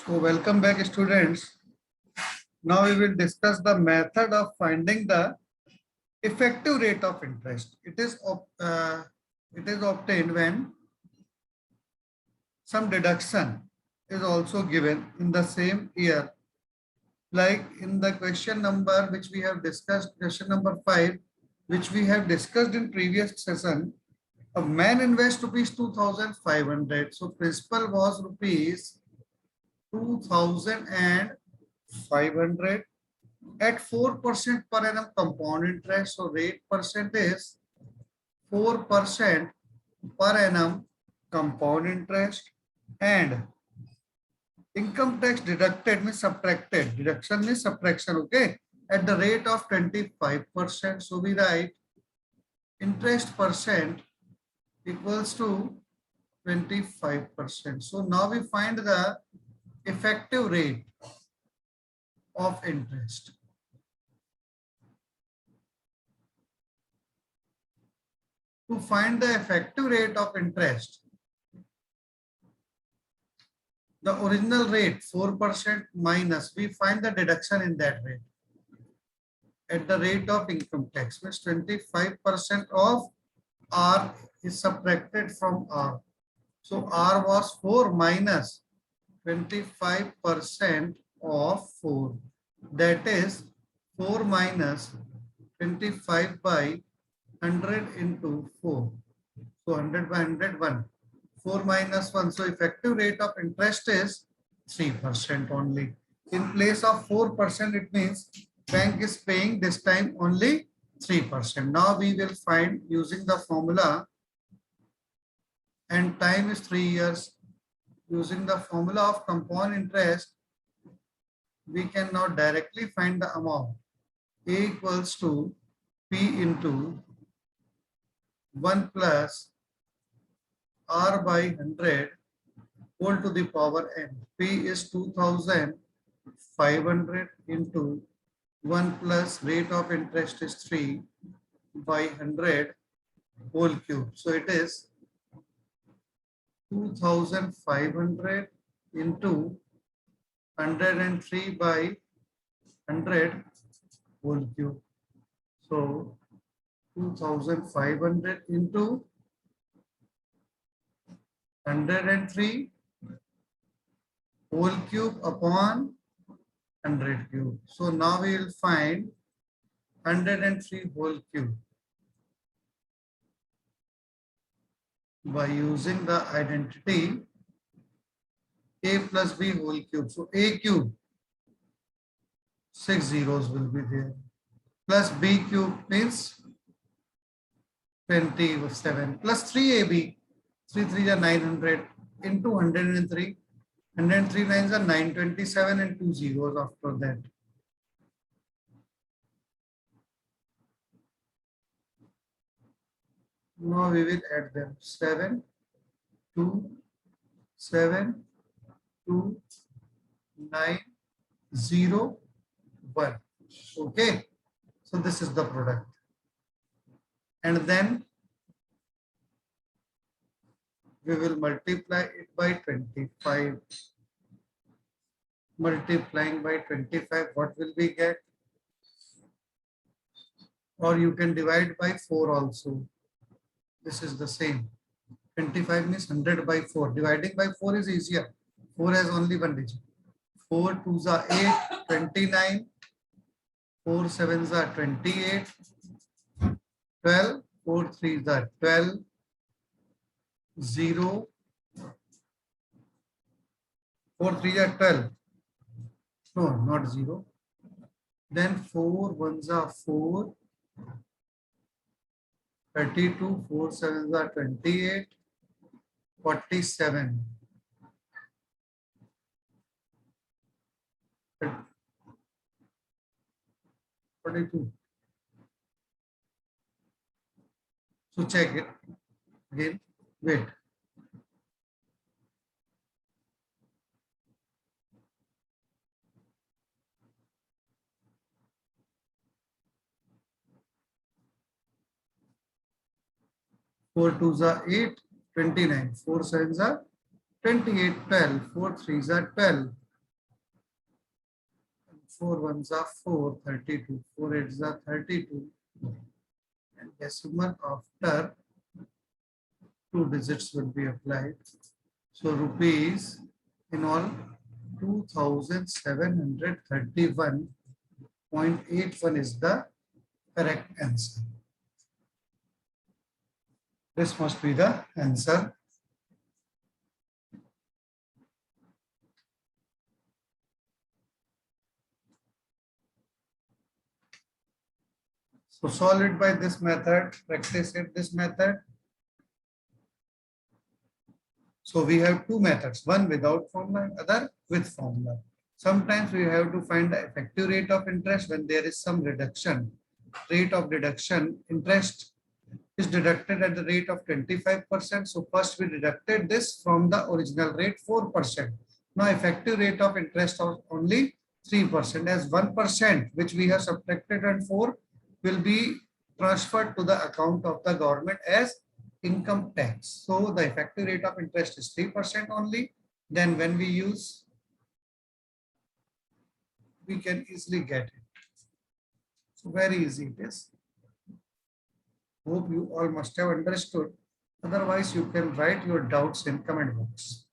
So welcome back, students. Now we will discuss the method of finding the effective rate of interest. It is obtained when some deduction is also given in the same year. Like in the question number which we have discussed, question number 5, which we have discussed in previous session. A man invests rupees 2,500. So principal was rupees 2,500 at 4% per annum compound interest. So rate percent is 4% per annum compound interest, and income tax deducted means subtracted. Deduction means subtraction. Okay, at the rate of 25%. So we write interest percent equals to 25%. So now we find the effective rate of interest. To find the effective rate of interest, the original rate 4% minus, we find the deduction in that rate at the rate of income tax, means 25% of R is subtracted from R. So R was 4 minus 25% of 4. That is 4 minus 25 by 100 into 4. So 100 by 100, 1. 4 minus 1. So effective rate of interest is 3% only. In place of 4%, it means bank is paying this time only 3%. Now we will find using the formula, and time is 3 years. Using the formula of compound interest, we can now directly find the amount. A equals to P into 1 plus R by 100 whole to the power n. P is 2,500 into 1 plus rate of interest is 3 by 100 whole cube. So it is 2,500 into 103 by 100 whole cube. So 2,500 into 103 whole cube upon 100 cube. So now we will find 103 whole cube by using the identity A plus B whole cube. So A cube, 6 zeros will be there, plus B cube means 27 plus 3AB, 3 3 are 900 into 103. 103 nines are 927 and 2 zeros after that. Now we will add them. 7, 2, 7, 2, 9, 0, 1. Okay. So this is the product. And then we will multiply it by 25. Multiplying by 25, what will we get? Or you can divide by 4 also. This is the same. 25 means 100 by 4. Dividing by 4 is easier. 4 has only one digit. 4 2s are 8, 29. 4 7s are 28. 12, 4 3s are 12. 0. 4 3s are 12. No, not 0. Then 4 1s are 4. 32, 4 7s are 28. 47. 42. So check it again. Wait. Four twos are 8, 29. 4 sevens are 28, 12. 4 threes are 12. 4 ones are 4, 32. 4 eights are 32. And decimal after 2 digits will be applied. So rupees in all 2731.81 is the correct answer. This must be the answer. So solve it by this method, practice it this method. So we have two methods, one without formula, other with formula. Sometimes we have to find the effective rate of interest when there is some reduction. Rate of deduction, interest is deducted at the rate of 25%. So first we deducted this from the original rate 4%. Now effective rate of interest of only 3%, as 1% which we have subtracted and 4 will be transferred to the account of the government as income tax. So the effective rate of interest is 3% only. Then when we use, we can easily get it. So very easy it is. Hope you all must have understood. Otherwise, you can write your doubts in comment box.